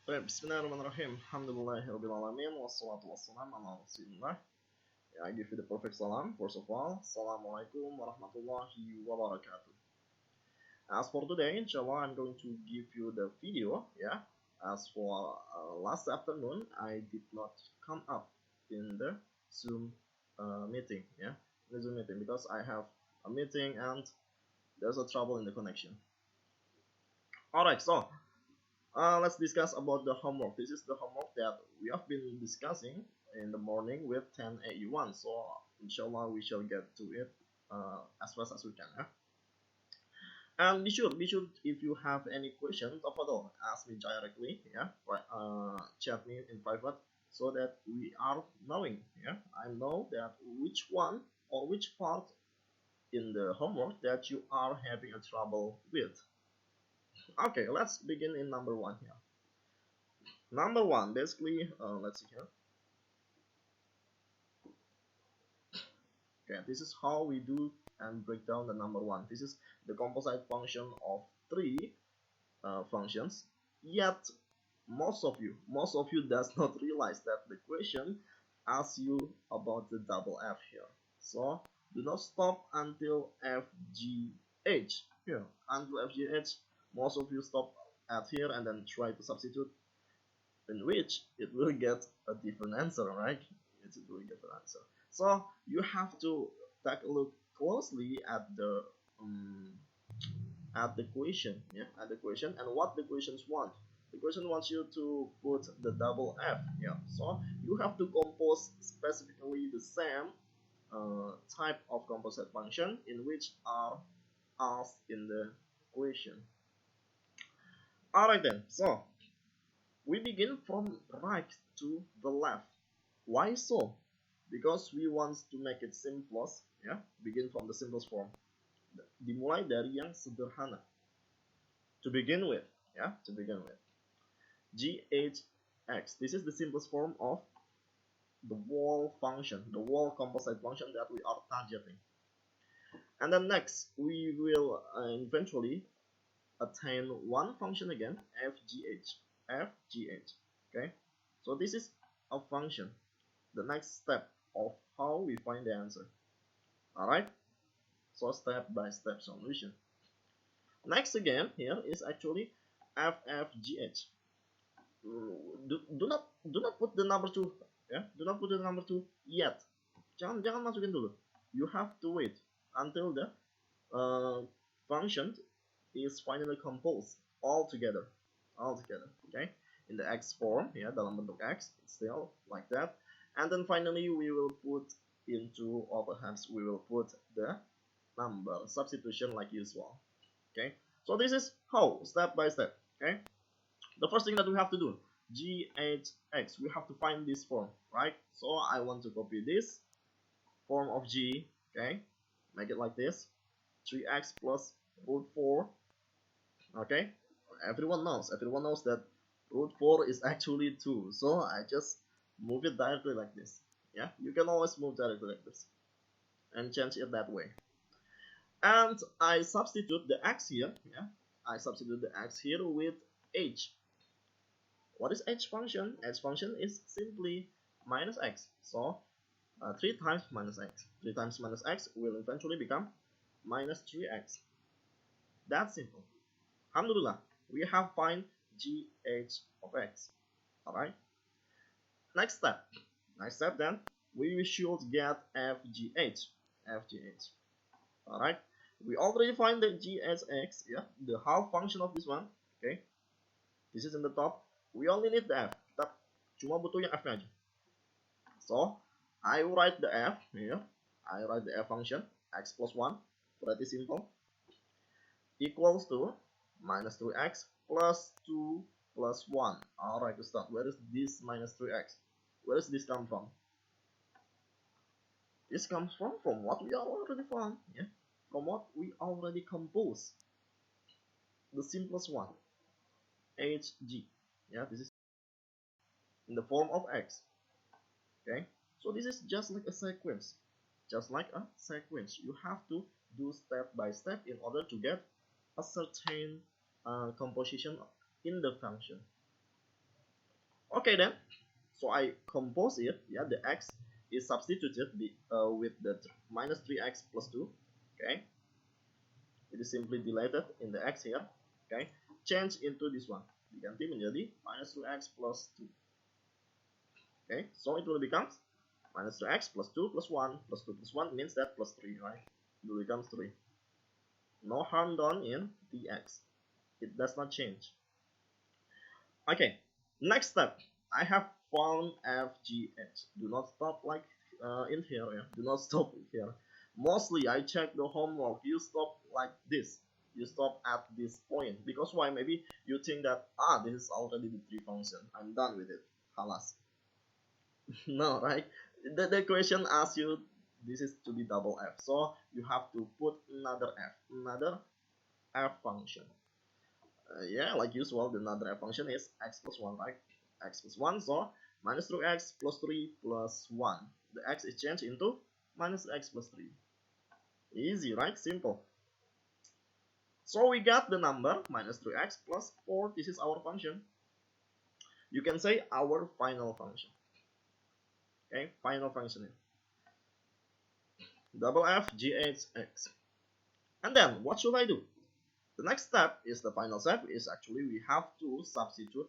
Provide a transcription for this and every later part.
Baik, bismillahirrahmanirrahim. Alhamdulillahirrahmanirrahim. Wassalatu wassalamu ala rasulillah. I give you the perfect salam. First of all, Assalamualaikum warahmatullahi wabarakatuh. As for today, inshallah, I'm going to give you the video. As for last afternoon, I did not come up in the Zoom meeting. The Zoom meeting because I have a meeting and there's a trouble in the connection. Alright, so let's discuss about the homework. This is the homework that we have been discussing in the morning with 1081. So inshallah we shall get to it as fast as we can. And be sure if you have any questions, ask me directly. Chat me in private so that we are knowing. I know that which one or which part in the homework that you are having a trouble with. Okay, let's begin in number one here. Number one, basically, let's see here. Okay, this is how we do and break down the number one. This is the composite function of three functions. Yet, most of you does not realize that the question asks you about the double F here. So do not stop until FGH. Here, until FGH, most of you stop at here and then try to substitute, in which it will get a different answer, right? It will get an answer. So you have to take a look closely at the question, at the question and what the questions want. The question wants you to put the double F, So you have to compose specifically the same type of composite function in which are asked in the question. Alright then, so we begin from right to the left. Why so? Because we want to make it simplest, begin from the simplest form. Dimulai dari yang sederhana. To begin with, GHX. This is the simplest form of the wall function, the wall composite function that we are targeting. And then next, we will eventually attain one function again, FGH. Okay, so this is a function, the next step of how we find the answer. Alright, so step by step solution. Next again here is actually FFGH. Do not put the number 2, do not put the number 2 yet. Jangan masukin dulu. You have to wait until the function is finally composed all together. Okay, in the X form, dalam bentuk X, it's still like that. And then finally we will put into, or perhaps we will put the number substitution like usual. Okay, so this is how, step by step. Okay, the first thing that we have to do, GHX, we have to find this form, right? So I want to copy this form of G, okay, make it like this, 3x plus root 4. Okay, everyone knows that root 4 is actually 2, so I just move it directly like this. You can always move directly like this and change it that way. And I substitute the x here, I substitute the x here with h. What is h function? H function is simply minus x. So 3 times minus x. 3 times minus x will eventually become minus 3x. That's simple. Alhamdulillah, we have find GH of x. Alright. Next step then, we should get FGH. Alright. We already find the GHX, the half function of this one. Okay. This is in the top. We only need the F. Kita cuma butuh yang F-nya aja. So, I write the F here. I write the F function, x plus 1, pretty simple, equals to minus 3x plus 2 plus 1. Alright, to start, where is this minus 3x? Where does this come from? This comes from what we already found, from what we already composed. The simplest one, HG. This is in the form of x. Okay, so this is just like a sequence. You have to do step by step in order to get a certain composition in the function. Okay then, so I compose it. Yeah, the x is substituted with the minus 3x plus 2. Okay, it is simply deleted in the x here. Okay, change into this one, diganti menjadi minus 2x plus 2. Okay, so it will become minus 2x plus 2 plus 1 plus 2 plus 1 means that plus 3, right? It will become 3. No harm done in dx. It does not change. Okay, next step. I have found FGH. Do not stop like in here. Yeah? Do not stop here. Mostly I check the homework. You stop like this. You stop at this point. Because why? Maybe you think that, this is already the 3 function. I'm done with it. Halas. No, right? The question asks you this is to be double f. So you have to put another f function. Yeah, like usual, the another f function is x plus 1, right? X plus 1, so minus 3x plus 3 plus 1. The x is changed into minus x plus 3. Easy, right? Simple. So we got the number minus 3x plus 4. This is our function. You can say our final function. Okay, final function. Double f GHX. And then what should I do? The next step is the final step is actually we have to substitute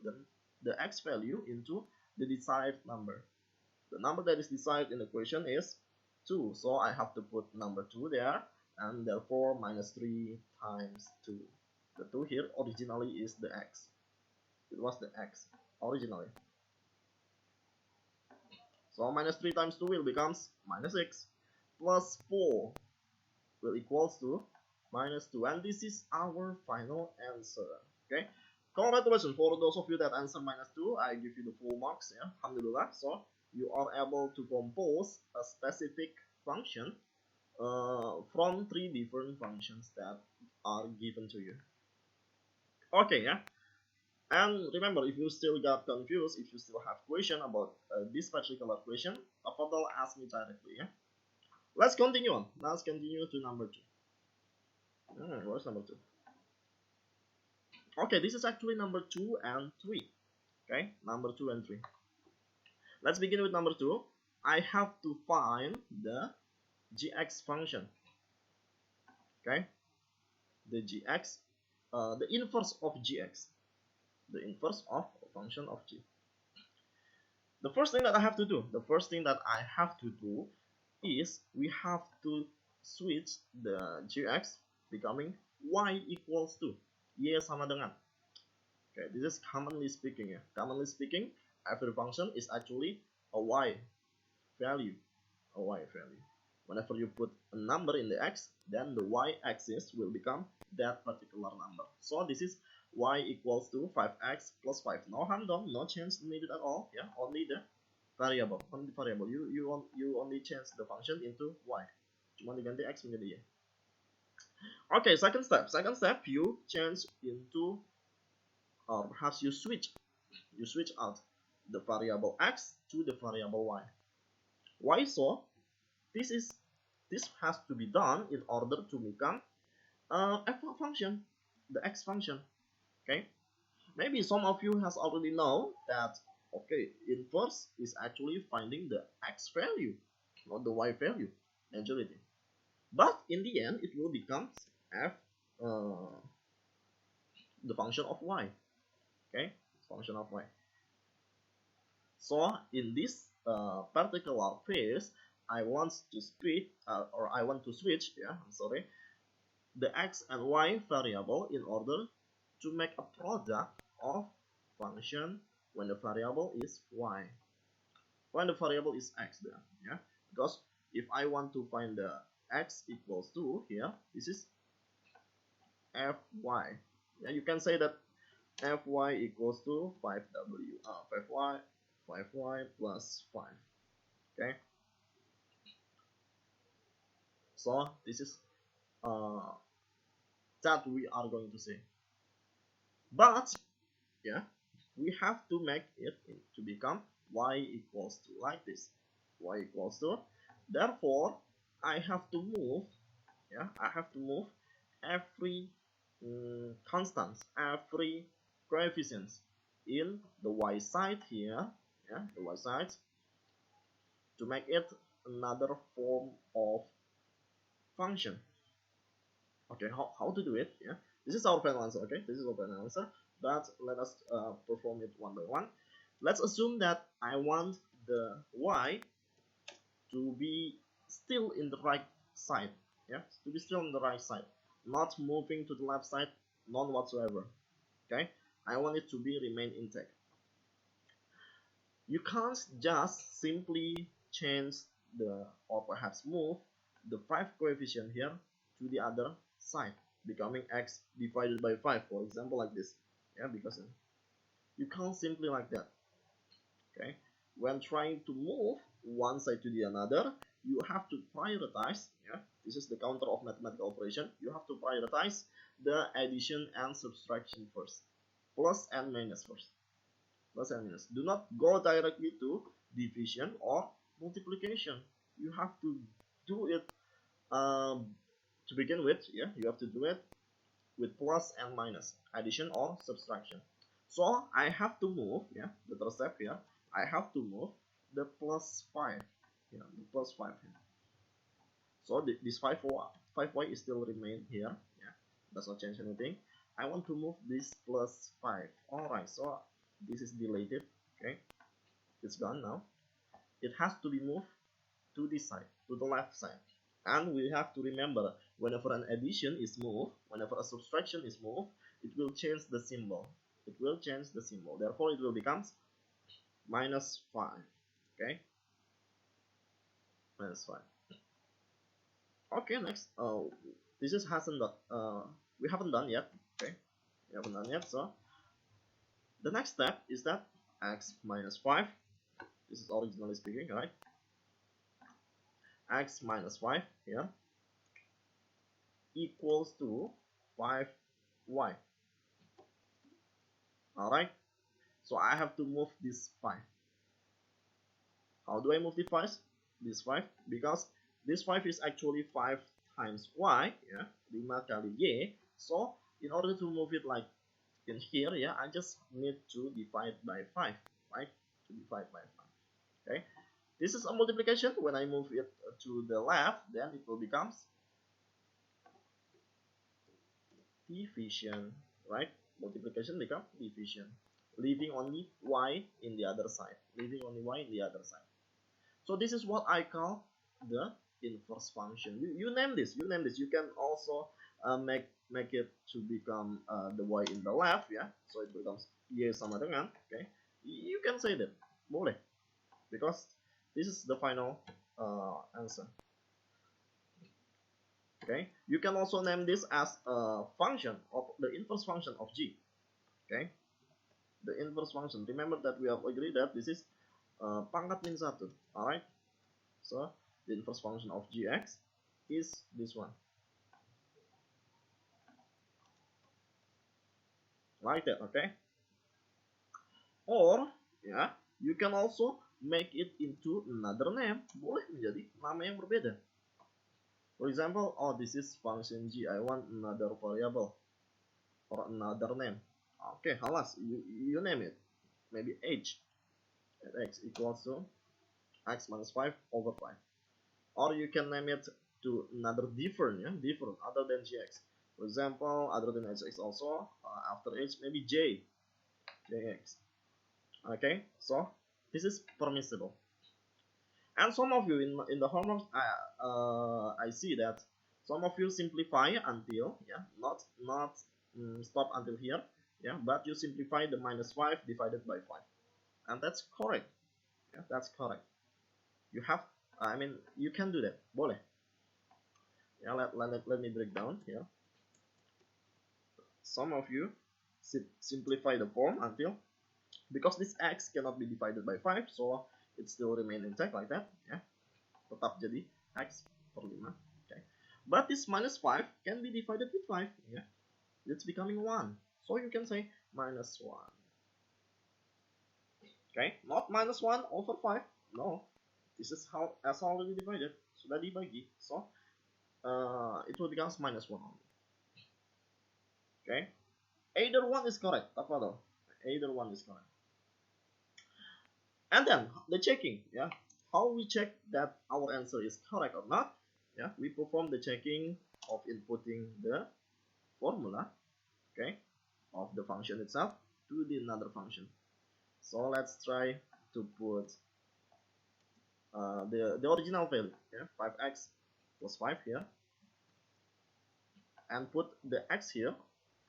the x value into the desired number. The number that is desired in the equation is 2. So I have to put number 2 there, and therefore minus 3 times 2. The 2 here originally is the x. It was the x originally. So minus 3 times 2 will becomes minus 6 plus 4 will equals to minus 2, and this is our final answer. Okay, congratulations for those of you that answer minus 2. I give you the full marks. Yeah, alhamdulillah. So you are able to compose a specific function from 3 different functions that are given to you. Okay, yeah. And remember, if you still got confused, if you still have question about this particular question, Tafadhal ask me directly. Yeah. Let's continue on. Let's continue to number 2. What's number 2? Okay, this is actually number 2 and 3. Okay, number 2 and 3. Let's begin with number 2. I have to find the gx function. Okay, the gx, the inverse of gx, the inverse of a function of g. The first thing that I have to do, is we have to switch the gx becoming y equals to y sama dengan. Okay, this is commonly speaking. Yeah. Commonly speaking, every function is actually a y value. Whenever you put a number in the x, then the y-axis will become that particular number. So this is y equals to 5x plus 5. No harm done, no change needed at all. Yeah, only the variable. You only change the function into y. Cuma diganti x menjadi y. Okay, second step you change into, or perhaps you switch out the variable x to the variable y. Why so? This has to be done in order to become f function, the x function. Okay, maybe some of you has already know that. Okay, inverse is actually finding the x value, not the y value, majority. But in the end, it will become f, the function of y. Okay, function of y. So in this particular case, I want to switch, the x and y variable in order to make a product of function when the variable is y, when the variable is x there. Yeah, because if I want to find the x equals to here, this is fy. Yeah, you can say that fy equals to 5w, 5y plus 5. Okay, so this is that we are going to say. But yeah, we have to make it to become y equals to like this. Y equals to, therefore I have to move, every constants, every coefficients in the y side here, yeah, the y side, to make it another form of function. Okay, how to do it? Yeah, this is our final answer. Okay, this is our final answer. But let us perform it one by one. Let's assume that I want the y to be still in the right side. Yeah, to be still on the right side, not moving to the left side, none whatsoever. Okay, I want it to be remain intact. You can't just simply change the, or perhaps move the 5 coefficient here to the other side, becoming x divided by 5, for example, like this. Yeah, because you can't simply like that. Okay, when trying to move one side to the another, you have to prioritize. Yeah, this is the counter of mathematical operation. You have to prioritize the addition and subtraction first, plus and minus first. Plus and minus. Do not go directly to division or multiplication. You have to do it to begin with. Yeah, you have to do it with plus and minus, addition or subtraction. So I have to move, yeah, the third step here, I have to move the plus 5, yeah, the plus 5 here. So this 5y is still remain here, yeah, does not change anything. I want to move this plus 5. Alright, so this is deleted, okay, it's gone now. It has to be moved to this side, to the left side. And we have to remember, whenever an addition is moved, whenever a subtraction is moved, it will change the symbol. It will change the symbol. Therefore, it will become minus 5. Okay? Minus 5. Okay, next. This is hasn't done. We haven't done yet. Okay? We haven't done yet. So, the next step is that x minus 5. This is originally speaking, right? X minus 5 here equals to 5y. Alright, so I have to move this 5. How do I move the 5? This 5, because this 5 is actually 5 times y, yeah, 5 kali y. So in order to move it like in here, yeah, I just need to divide by 5, right? To divide by 5. Okay, this is a multiplication. When I move it to the left, then it will become division, right? Multiplication become division, leaving only y in the other side, leaving only y in the other side. So this is what I call the inverse function. You name this. You can also make it to become the y in the left, yeah. So it becomes y sama dengan, okay. You can say that, boleh, because this is the final answer. Okay, you can also name this as a function of the inverse function of g. Okay, the inverse function. Remember that we have agreed that this is pangkat min 1. Alright, so the inverse function of gx is this one, like that. Okay, or yeah, you can also make it into another name. Boleh menjadi nama yang berbeda. For example, oh, this is function g, I want another variable or another name. Okay, halas, you name it. Maybe h at x equals to x minus 5 over 5. Or you can name it to another different, yeah, different other than gx. For example, other than hx also, after h maybe jx. Okay, so this is permissible. And some of you in the homework, I see that some of you simplify until, yeah, not stop until here, yeah, but you simplify the minus 5 divided by 5, and that's correct. Yeah, that's correct. You have, I mean, you can do that, boleh. Yeah, let me break down here. Some of you simplify the form until, because this x cannot be divided by 5, so it still remain intact like that, yeah, tetap jadi x per 5. Okay, but this minus 5 can be divided with 5, yeah, it's becoming 1, so you can say minus 1. Okay, not minus 1 over 5, no, this is how as already divided, sudah dibagi, so it will become minus 1 only. Okay, either one is correct, tafadhol. Either one is correct. And then the checking, yeah, how we check that our answer is correct or not. Yeah, we perform the checking of inputting the formula, okay, of the function itself to the another function. So let's try to put the original value, yeah, 5x plus 5 here, and put the x here,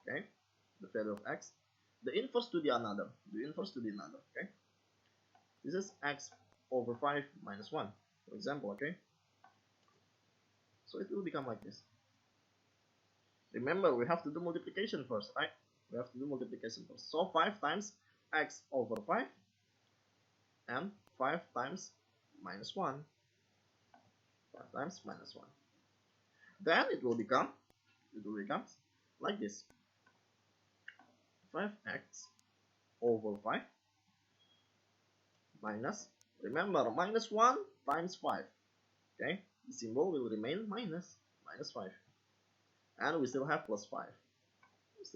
okay, the value of x, the inverse to the another, okay. This is x over 5 minus 1, for example, okay. So it will become like this. Remember, we have to do multiplication first, right? We have to do multiplication first. So 5 times x over 5 and 5 times minus 1. 5 times minus 1. Then it will become like this. 5x over 5 minus, remember, minus 1 times 5. Okay, the symbol will remain minus 5. And we still have plus 5. It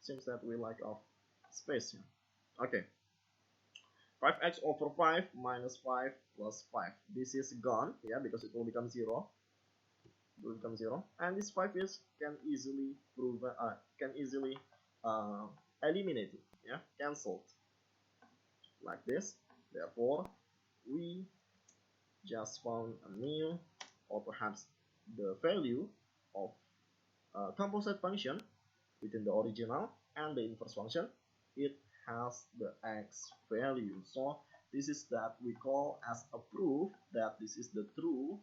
seems that we lack of space here. Okay. 5x over 5 minus 5 plus 5. This is gone, yeah, because it will become 0. And this 5 is can easily eliminate it, yeah, cancelled like this. Therefore, we just found a new, or perhaps the value of composite function within the original and the inverse function. It has the x value. So this is that we call as a proof that this is the true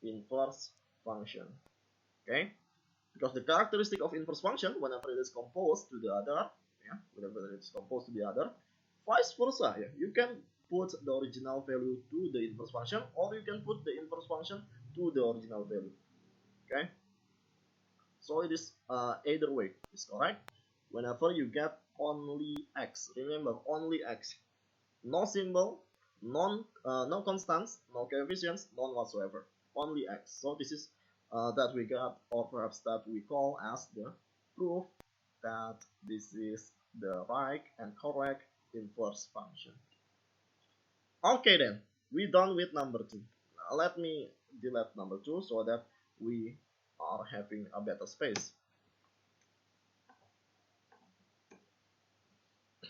inverse function. Okay, because the characteristic of inverse function, whenever it is composed to the other, yeah, vice versa, yeah, you can put the original value to the inverse function, or you can put the inverse function to the original value. Okay, so it is either way is correct. Whenever you get only x, remember, only x, no symbol, no constants, no coefficients, none whatsoever, only x. So this is that we got, or perhaps that we call as the proof that this is the right and correct inverse function. Okay, then we done with number 2. Now let me delete number 2 so that we are having a better space.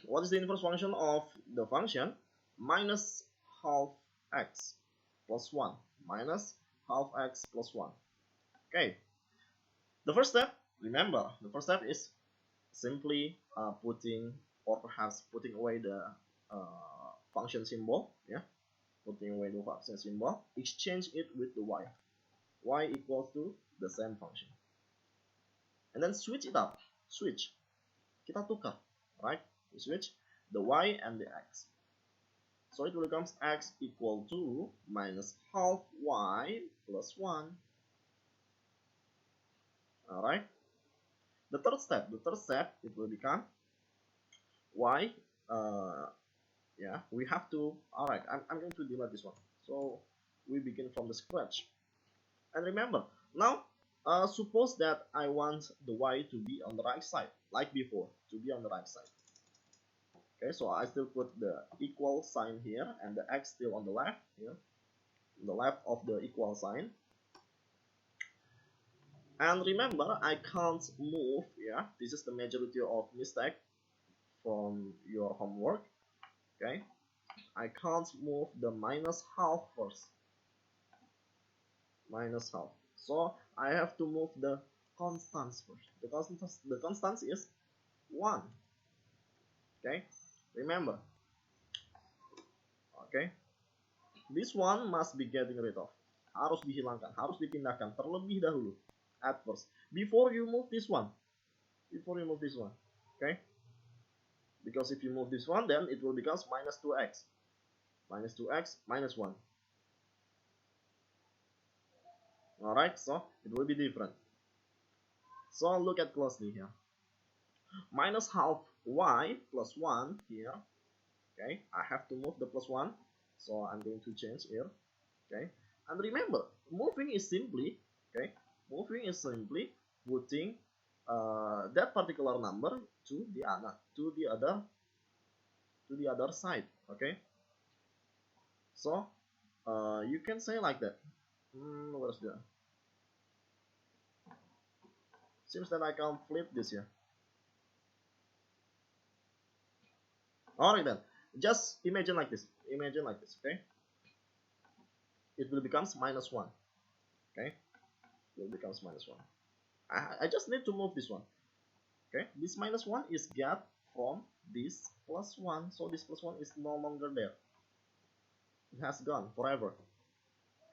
What is the inverse function of the function minus half x plus 1? Minus half x plus 1. Okay, the first step, remember, the first step is simply putting, or perhaps putting away the function symbol, yeah, putting away the function symbol, exchange it with the y equals to the same function, and then switch it up, kita tukar, right, we switch the y and the x, so it becomes x equal to minus half y plus 1. Alright, the third step, it will become y, yeah, we have to, alright, I'm going to delete this one, so we begin from the scratch. And remember, now suppose that I want the y to be on the right side, like before, to be on the right side. Okay, so I still put the equal sign here, and the x still on the left here, on the left of the equal sign. And remember, I can't move, yeah, this is the majority of mistake from your homework. Okay, I can't move the minus half first, minus half, so I have to move the constants first. The constants is 1. Okay, remember, okay, this one must be getting rid of, harus dihilangkan, harus dipindahkan terlebih dahulu at first, before you move this one, okay, because if you move this one, then it will become minus 2x minus 1. Alright, so it will be different. So look at closely here, minus half y plus 1 here. Okay, I have to move the plus 1, so I'm going to change here. Okay, and remember, moving is simply putting that particular number to the other side. Okay, so you can say like that. Where's the seems that I can flip this here. Alright then, just imagine like this. Imagine like this. Okay, it will becomes -1. Okay, it will becomes -1. I just need to move this one. Okay, this -1 is get from this +1, so this +1 is no longer there. It has gone forever.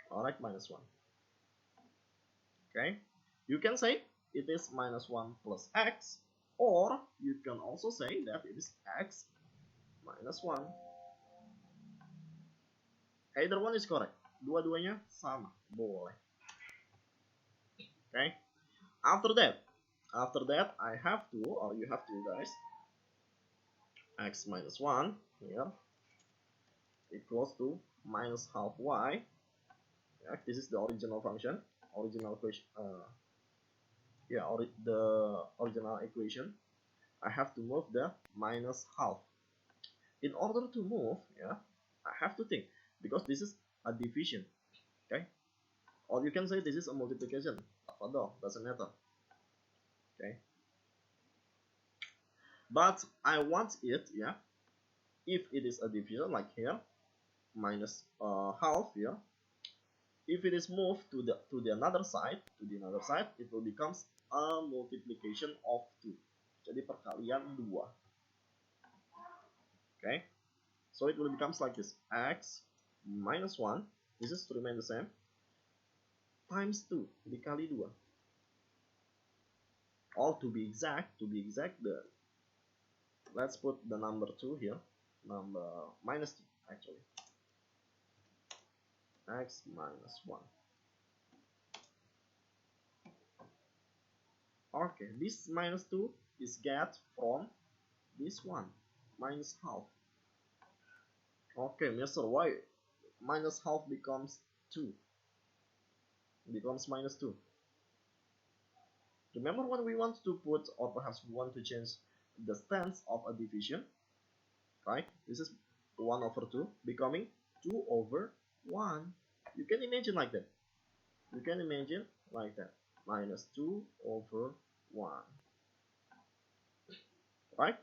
Alright, -1. Okay, you can say it is -1 plus x, or you can also say that it is x minus 1. Either one is correct. Dua-duanya sama, boleh. Okay. After that, I have to, or you have to, guys, x minus 1 here equals to minus half y. Yeah, this is the original function, original equation. The original equation. I have to move the minus half. In order to move, yeah, I have to think, because this is a division. Okay, or you can say this is a multiplication. Although doesn't matter. Okay, but I want it, yeah, if it is a division like here, minus half here, if it is moved to the another side, it will becomes a multiplication of 2. Jadi perkalian 2. Okay, so it will becomes like this: x minus 1, this is to remain the same, times 2 dikali 2. Or to be exact, let's put the number 2 here, number minus 2 actually, x minus 1. Okay, this minus 2 is get from this one, minus half. Okay, Mr. Why minus half becomes 2? Becomes minus 2. Remember when we want to put, or perhaps we want to change the stance of a division, right? This is 1 over 2 becoming 2 over 1. You can imagine like that. Minus 2 over 1. Right?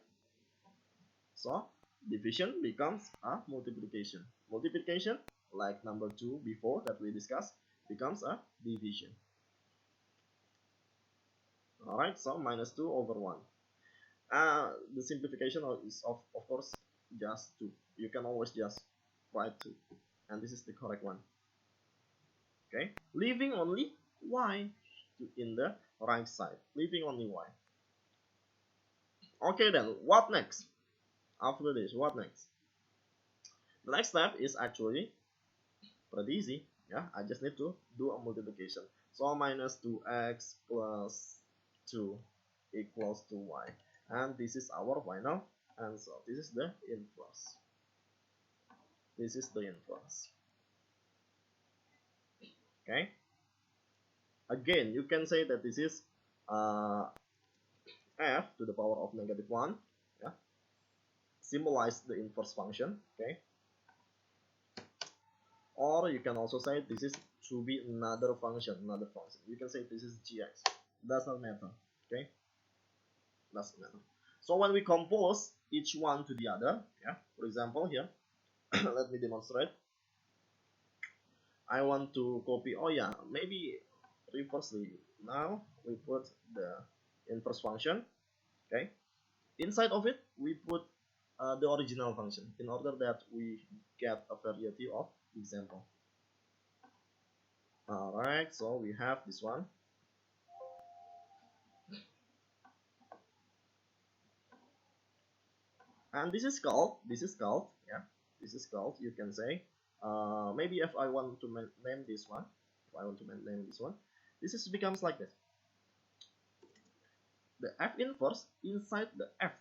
So division becomes a multiplication. Multiplication, like number 2 before that we discussed, becomes a division. Alright, so minus 2 over 1. The simplification is of course just 2. You can always just write 2. And this is the correct one. Okay, leaving only y in the right side. Leaving only y. Okay then, what next? After this, what next? The next step is actually pretty easy. Yeah, I just need to do a multiplication. So minus 2x plus 2 equals to y. And this is our final answer. This is the inverse. Okay. Again, you can say that this is f to the power of -1. Yeah. Symbolize the inverse function. Okay. Or you can also say this is to be another function. You can say this is gx. Does not matter. Okay. Doesn't matter. So when we compose each one to the other, yeah. For example, here, let me demonstrate. I want to copy. Oh yeah, maybe reversely. Now we put the inverse function. Okay. Inside of it, we put the original function in order that we get a variety of example. Alright, so we have this one. And this is called, yeah, this is called, you can say, maybe if I want to name this one, this is becomes like this. The f inverse inside the f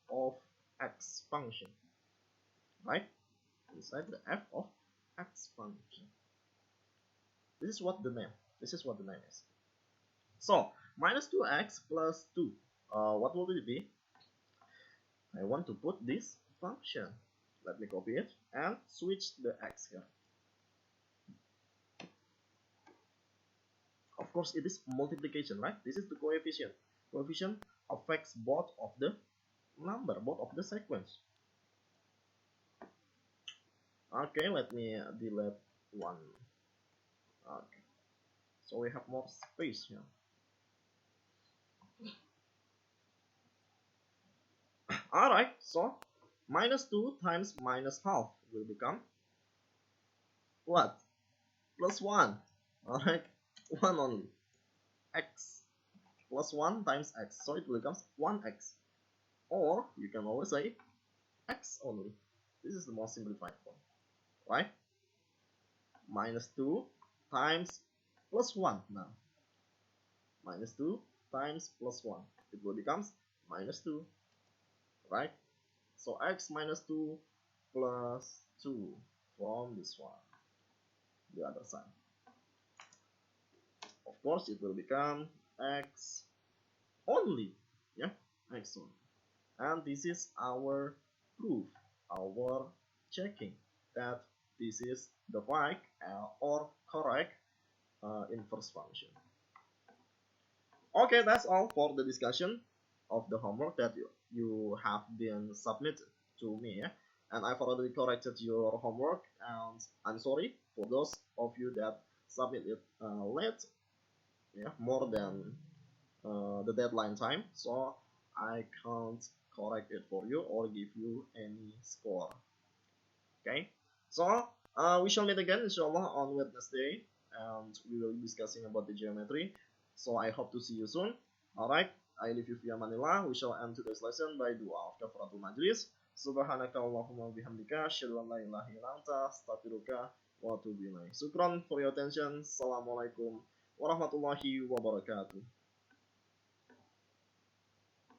of x function, right? Inside the f of x function. This is what the name is. So minus 2x plus 2. What will it be? I want to put this function. Let me copy it and switch the x here. Of course, it is multiplication, right? This is the coefficient. Coefficient affects both of the number, both of the sequence. Okay, let me delete one. Okay, so we have more space here. Alright, so minus 2 times minus half will become what? Plus 1. Alright, 1 only. X plus 1 times x, so it becomes 1x. Or you can always say x only. This is the most simplified form, right? Minus 2 times plus 1 now. Minus 2 times plus 1. It will becomes minus 2, right? So x minus 2 plus 2 from this one, the other side. Of course, it will become x only, yeah, x only. And this is our proof, our checking that this is the right or correct inverse function. Okay, that's all for the discussion of the homework that you have been submitted to me, yeah? And I've already corrected your homework, and I'm sorry for those of you that submitted late, yeah, more than the deadline time, so I can't correct it for you or give you any score. Okay, so we shall meet again inshallah on Wednesday, and we will be discussing about the geometry. So I hope to see you soon. Alright, I leave you via Manila. We shall end today's lesson by dua of kafaratul majlis. Subhanaka Allahumma bihamdika asyhadu an la ilaha illa anta astaghfiruka wa atubu ilaik. Shukran for your attention. Assalamualaikum warahmatullahi wabarakatuh.